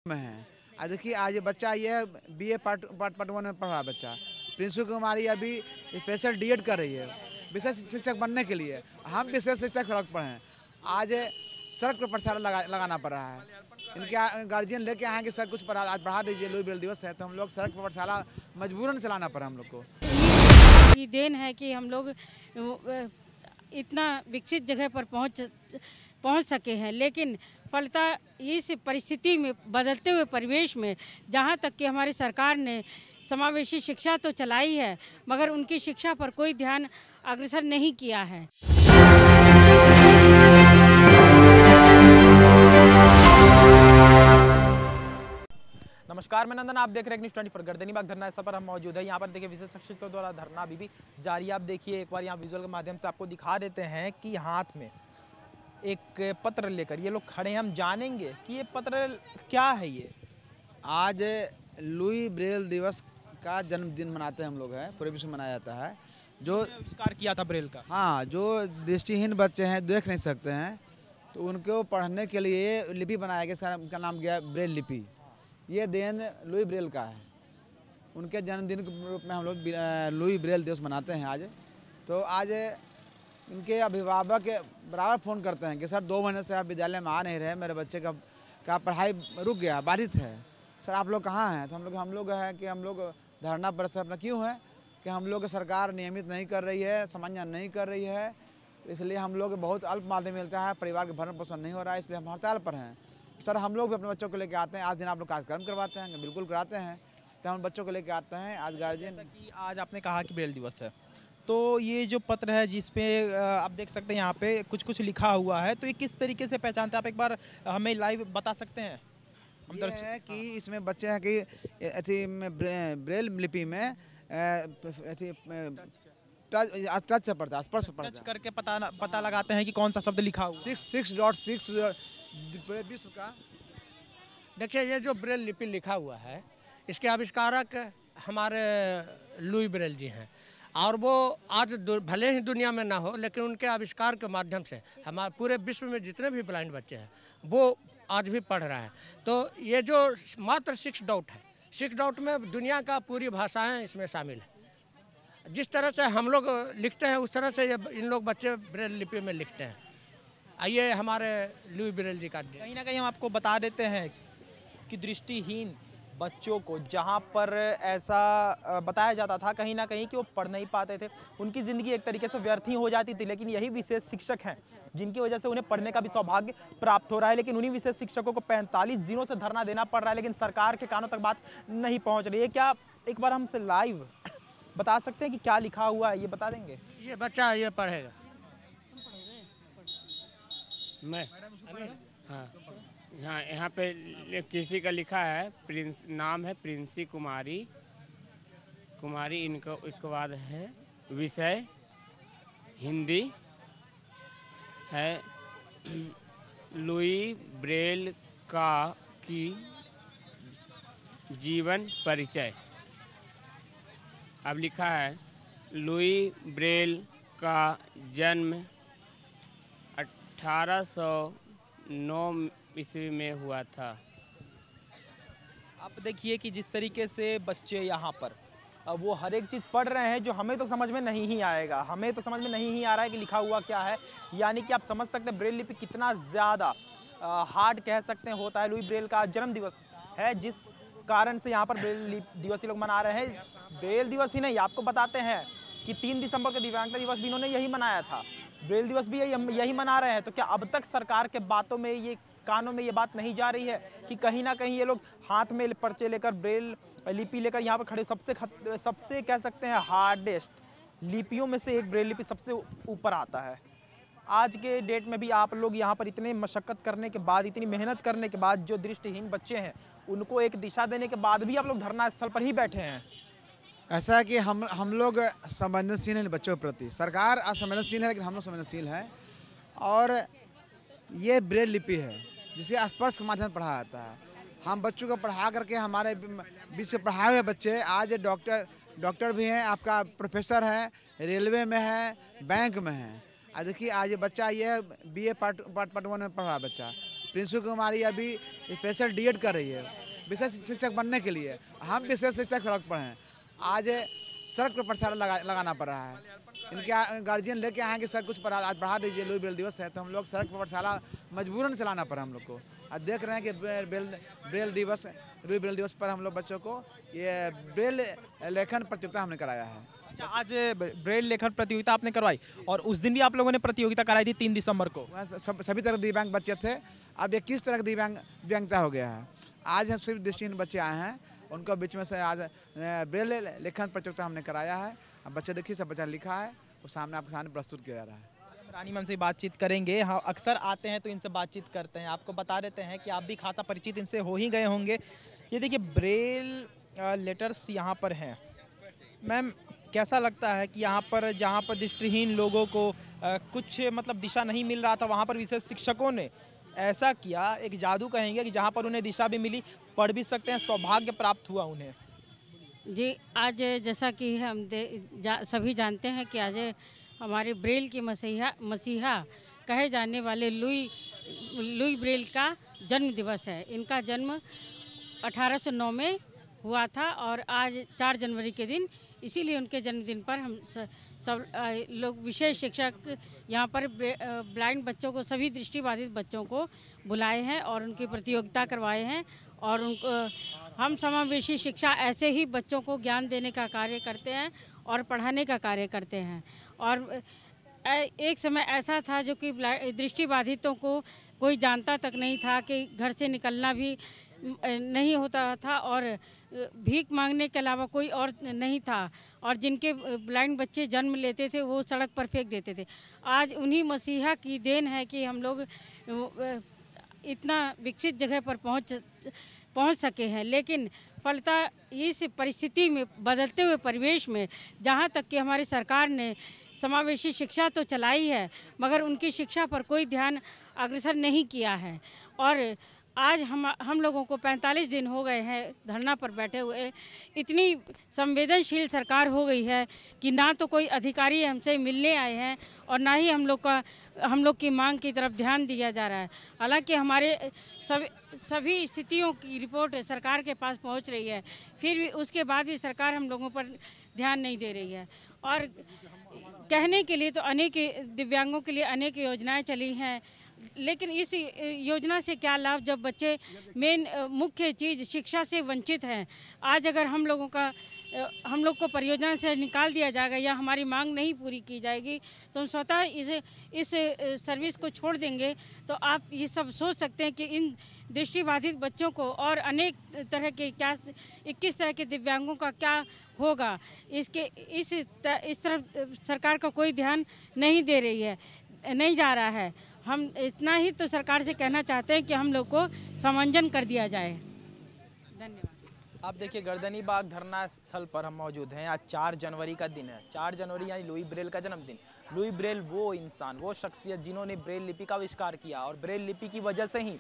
में है। आज देखिए आज ये बच्चा ये बीए पार्ट 1 में पढ़ रहा है बच्चा। प्रिंसिपल कुमारी अभी स्पेशल डीएड कर रही है विशेष शिक्षक बनने के लिए। हम विशेष शिक्षक सड़क पर हैं। आज सड़क पर प्रचार लगाना पड़ रहा है। इनके गार्जियन लेके आए हैं कि सर कुछ आज बढ़ा दीजिए, लुई ब्रेल दिवस है, तो हम लोग सड़क पर पाठशाला मजबूरन चलाना पड़ा हम लोग को। ये देन है कि हम लोग इतना विकसित जगह पर पहुंच सके हैं, लेकिन फलतः इस परिस्थिति में, बदलते हुए परिवेश में, जहां तक कि हमारी सरकार ने समावेशी शिक्षा तो चलाई है मगर उनकी शिक्षा पर कोई ध्यान अग्रसर नहीं किया है। नमस्कार, मैं नंदन, आप देख रहे हैं न्यूज़ 24 गर्दनीबाग धरना स्थल पर हम मौजूद है। यहाँ पर देखिए विशेष शिक्षकों द्वारा धरना अभी भी जारी है। आप देखिए एक बार यहाँ विजुअल के माध्यम से आपको दिखा देते हैं कि हाथ में एक पत्र लेकर ये लोग खड़े हैं। हम जानेंगे कि ये पत्र क्या है। ये आज लुई ब्रेल दिवस का जन्मदिन मनाते हैं हम लोग, हैं पूरे विश्व में मनाया जाता है। जो आविष्कार किया था ब्रेल का, हाँ, जो दृष्टिहीन बच्चे हैं, देख नहीं सकते हैं, तो उनको पढ़ने के लिए लिपि बनाया गया। उनका नाम गया ब्रेल लिपि। ये देन लुई ब्रेल का है। उनके जन्मदिन के रूप में हम लोग लुई ब्रेल दिवस मनाते हैं आज। तो आज इनके अभिभावक बराबर फ़ोन करते हैं कि सर 2 महीने से आप विद्यालय में आ नहीं रहे, मेरे बच्चे का पढ़ाई रुक गया, बाधित है। सर आप लोग कहाँ हैं? तो हम लोग हैं कि हम लोग धरना पर से अपना क्यों है कि हम लोग सरकार नियमित नहीं कर रही है, सामान्य नहीं कर रही है, इसलिए हम लोग बहुत अल्प माध्यम मिलता है, परिवार का भरण पोषण नहीं हो रहा है, इसलिए हम हड़ताल पर हैं। सर हम लोग भी अपने बच्चों को लेकर आते हैं। आज दिन आप लोग कार्यक्रम करवाते हैं? बिल्कुल कराते हैं। तो हम बच्चों को लेकर आते हैं। आज गार्जियन कि आज आपने कहा कि ब्रेल दिवस है, तो ये जो पत्र है जिसपे आप देख सकते हैं यहाँ पे कुछ लिखा हुआ है, तो ये किस तरीके से पहचानते हैं आप एक बार हमें लाइव बता सकते हैं? ये है कि इसमें बच्चे हैं कि अथी में ब्रेल लिपि में टच से पढ़ता है, स्पर्श से पढ़ता है। टच करके पता लगाते हैं कि कौन सा शब्द लिखा हुआ है। 6.6 पूरे विश्व का। देखिए ये जो ब्रेल लिपि लिखा हुआ है, इसके आविष्कारक हमारे लुई ब्रेल जी हैं, और वो आज भले ही दुनिया में ना हो, लेकिन उनके आविष्कार के माध्यम से हमारे पूरे विश्व में जितने भी ब्लाइंड बच्चे हैं वो आज भी पढ़ रहे हैं। तो ये जो मात्र 6 डॉट है, 6 डॉट में दुनिया का पूरी भाषाएं इसमें शामिल है। जिस तरह से हम लोग लिखते हैं उस तरह से ये इन लोग बच्चे ब्रेल लिपि में लिखते हैं। आइए हमारे लुई ब्रेल जी का कहीं ना कहीं हम आपको बता देते हैं कि दृष्टिहीन बच्चों को जहां पर ऐसा बताया जाता था कहीं ना कहीं कि वो पढ़ नहीं पाते थे, उनकी ज़िंदगी एक तरीके से व्यर्थ ही हो जाती थी। लेकिन यही विशेष शिक्षक हैं जिनकी वजह से उन्हें पढ़ने का भी सौभाग्य प्राप्त हो रहा है। लेकिन उन्हीं विशेष शिक्षकों को 45 दिनों से धरना देना पड़ रहा है, लेकिन सरकार के कानों तक बात नहीं पहुँच रही है। क्या एक बार हमसे लाइव बता सकते हैं कि क्या लिखा हुआ है? ये बता देंगे। ये बच्चा ये पढ़ेगा। मैं हाँ, यहाँ पे किसी का लिखा है, नाम है प्रिंसी कुमारी। इनको इसके बाद है विषय हिंदी है, लुई ब्रेल का की जीवन परिचय। अब लिखा है लुई ब्रेल का जन्म 1809 ईस्वी में हुआ था। आप देखिए कि जिस तरीके से बच्चे यहाँ पर वो हर एक चीज़ पढ़ रहे हैं जो हमें तो समझ में नहीं ही आएगा। हमें तो समझ में नहीं ही आ रहा है कि लिखा हुआ क्या है। यानी कि आप समझ सकते हैं ब्रेल लिपि कितना ज़्यादा हार्ड कह सकते हैं होता है। लुई ब्रेल का जन्म दिवस है, जिस कारण से यहाँ पर ब्रेल दिवस ही लोग मना रहे हैं। ब्रेल दिवस ही नहीं, आपको बताते हैं कि 3 दिसंबर को दिव्यांगता दिवस भी इन्होंने यही मनाया था, ब्रेल दिवस भी यही मना रहे हैं। तो क्या अब तक सरकार के बातों में, ये कानों में ये बात नहीं जा रही है कि कहीं ना कहीं ये लोग हाथ में पर्चे लेकर, ब्रेल लिपि लेकर यहाँ पर खड़े, सबसे कह सकते हैं हार्डेस्ट लिपियों में से एक ब्रेल लिपि सबसे ऊपर आता है। आज के डेट में भी आप लोग यहाँ पर इतने मशक्क़त करने के बाद, इतनी मेहनत करने के बाद, जो दृष्टिहीन बच्चे हैं उनको एक दिशा देने के बाद भी आप लोग धरना स्थल पर ही बैठे हैं। ऐसा है कि हम लोग संवेदनशील हैं बच्चों के प्रति। सरकार असंवेदनशील है, लेकिन हम लोग संवेदनशील हैं। और ये ब्रेल लिपि है जिसे स्पर्श के माध्यम से पढ़ाया जाता है। हम बच्चों को पढ़ा करके, हमारे बीच से पढ़ाए हुए बच्चे आज डॉक्टर भी हैं, आपका प्रोफेसर हैं, रेलवे में है, बैंक में है। आज देखिए आज ये बच्चा ये बीए पार्ट 1 में पढ़ रहा है बच्चा। प्रिंसिपल कुमारी अभी स्पेशल डीएड कर रही है विशेष शिक्षक बनने के लिए। हम विशेष शिक्षक सड़क पर हैं, आज सड़क पर पाठशाला लगाना पड़ रहा है। इनके गार्जियन लेके आए हैं कि सर कुछ आज बढ़ा दीजिए, लुई ब्रेल दिवस है, तो हम लोग सड़क पर पाठशाला मजबूरन चलाना पड़ा हम लोग को। आज देख रहे हैं कि लुई ब्रेल दिवस पर हम लोग बच्चों को ये ब्रेल लेखन प्रतियोगिता हमने कराया है। अच्छा, आज ब्रेल लेखन प्रतियोगिता आपने करवाई और उस दिन भी आप लोगों ने प्रतियोगिता कराई थी 3 दिसंबर को। सभी तरह दिव्यांग बच्चे थे, अब 21 तरह की दिव्यांगता हो गया है। आज हम सिर्फ दृष्टिहीन बच्चे आए हैं, उनको बीच में से आज ब्रेल लेखन प्रतियोगिता हमने कराया है। अब बच्चे देखिए, सब बच्चा लिखा है, वो सामने आपके सामने प्रस्तुत किया जा रहा है। रानी मैम से बातचीत करेंगे। हाँ, अक्सर आते हैं तो इनसे बातचीत करते हैं। आपको बता देते हैं कि आप भी खासा परिचित इनसे हो ही गए होंगे। ये देखिए ब्रेल लेटर्स यहाँ पर हैं। मैम, कैसा लगता है कि यहाँ पर जहाँ पर दृष्टिहीन लोगों को कुछ मतलब दिशा नहीं मिल रहा था, वहाँ पर विशेष शिक्षकों ने ऐसा किया, एक जादू कहेंगे कि जहाँ पर उन्हें दिशा भी मिली, पढ़ भी सकते हैं, सौभाग्य प्राप्त हुआ उन्हें। जी, आज जैसा कि हम सभी जानते हैं कि आज हमारे ब्रेल की मसीहा कहे जाने वाले लुई ब्रेल का जन्म दिवस है। इनका जन्म 1809 में हुआ था और आज 4 जनवरी के दिन, इसीलिए उनके जन्मदिन पर हम सब लोग विशेष शिक्षक यहाँ पर ब्लाइंड बच्चों को, सभी दृष्टिबाधित बच्चों को बुलाए हैं और उनकी प्रतियोगिता करवाए हैं। और उनको हम समावेशी शिक्षा ऐसे ही बच्चों को ज्ञान देने का कार्य करते हैं और पढ़ाने का कार्य करते हैं। और एक समय ऐसा था जो कि दृष्टिबाधितों को कोई जानता तक नहीं था, कि घर से निकलना भी नहीं होता था और भीख मांगने के अलावा कोई और नहीं था, और जिनके ब्लाइंड बच्चे जन्म लेते थे वो सड़क पर फेंक देते थे। आज उन्हीं मसीहा की देन है कि हम लोग इतना विकसित जगह पर पहुंच सके हैं। लेकिन फलतः इस परिस्थिति में, बदलते हुए परिवेश में, जहां तक कि हमारी सरकार ने समावेशी शिक्षा तो चलाई है, मगर उनकी शिक्षा पर कोई ध्यान अग्रसर नहीं किया है। और आज हम लोगों को 45 दिन हो गए हैं धरना पर बैठे हुए। इतनी संवेदनशील सरकार हो गई है कि ना तो कोई अधिकारी हमसे मिलने आए हैं और ना ही हम लोग की मांग की तरफ ध्यान दिया जा रहा है। हालांकि हमारे सभी स्थितियों की रिपोर्ट सरकार के पास पहुंच रही है, फिर भी उसके बाद भी सरकार हम लोगों पर ध्यान नहीं दे रही है। और कहने के लिए तो अनेक दिव्यांगों के लिए अनेक योजनाएं चली हैं, लेकिन इस योजना से क्या लाभ जब बच्चे मुख्य चीज़ शिक्षा से वंचित हैं। आज अगर हम लोग को परियोजना से निकाल दिया जाएगा या हमारी मांग नहीं पूरी की जाएगी तो हम स्वतः इस सर्विस को छोड़ देंगे। तो आप ये सब सोच सकते हैं कि इन दृष्टिबाधित बच्चों को और अनेक तरह के 21 तरह के दिव्यांगों का क्या होगा। इस तरफ सरकार का कोई ध्यान नहीं दे रही है, नहीं जा रहा है। हम इतना ही तो सरकार से कहना चाहते हैं कि हम लोग को समांजन कर दिया जाए। धन्यवाद। आप देखिए, गर्दनी बाग धरना स्थल पर हम मौजूद हैं। आज 4 जनवरी का दिन है। 4 जनवरी यानी लुई ब्रेल का जन्मदिन। लुई ब्रेल वो इंसान, वो शख्सियत जिन्होंने ब्रेल लिपि का आविष्कार किया, और ब्रेल लिपि की वजह से ही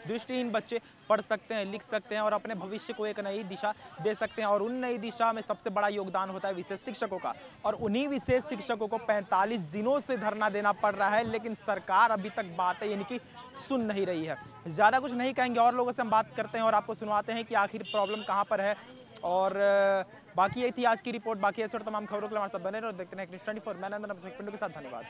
दृष्टिहीन बच्चे पढ़ सकते हैं, लिख सकते हैं और अपने भविष्य को एक नई दिशा दे सकते हैं। और उन नई दिशा में सबसे बड़ा योगदान होता है विशेष शिक्षकों का। और उन्हीं विशेष शिक्षकों को 45 दिनों से धरना देना पड़ रहा है, लेकिन सरकार अभी तक बातें इनकी सुन नहीं रही है। ज़्यादा कुछ नहीं कहेंगे, और लोगों से हम बात करते हैं और आपको सुनवाते हैं कि आखिर प्रॉब्लम कहाँ पर है। और बाकी यही थी आज की रिपोर्ट। बाकी ऐसे और तमाम खबरों के लिए हमारे साथ बने रहो, देखते हैं न्यूज़ 24। मैं नंदन पिंडू के साथ। धन्यवाद।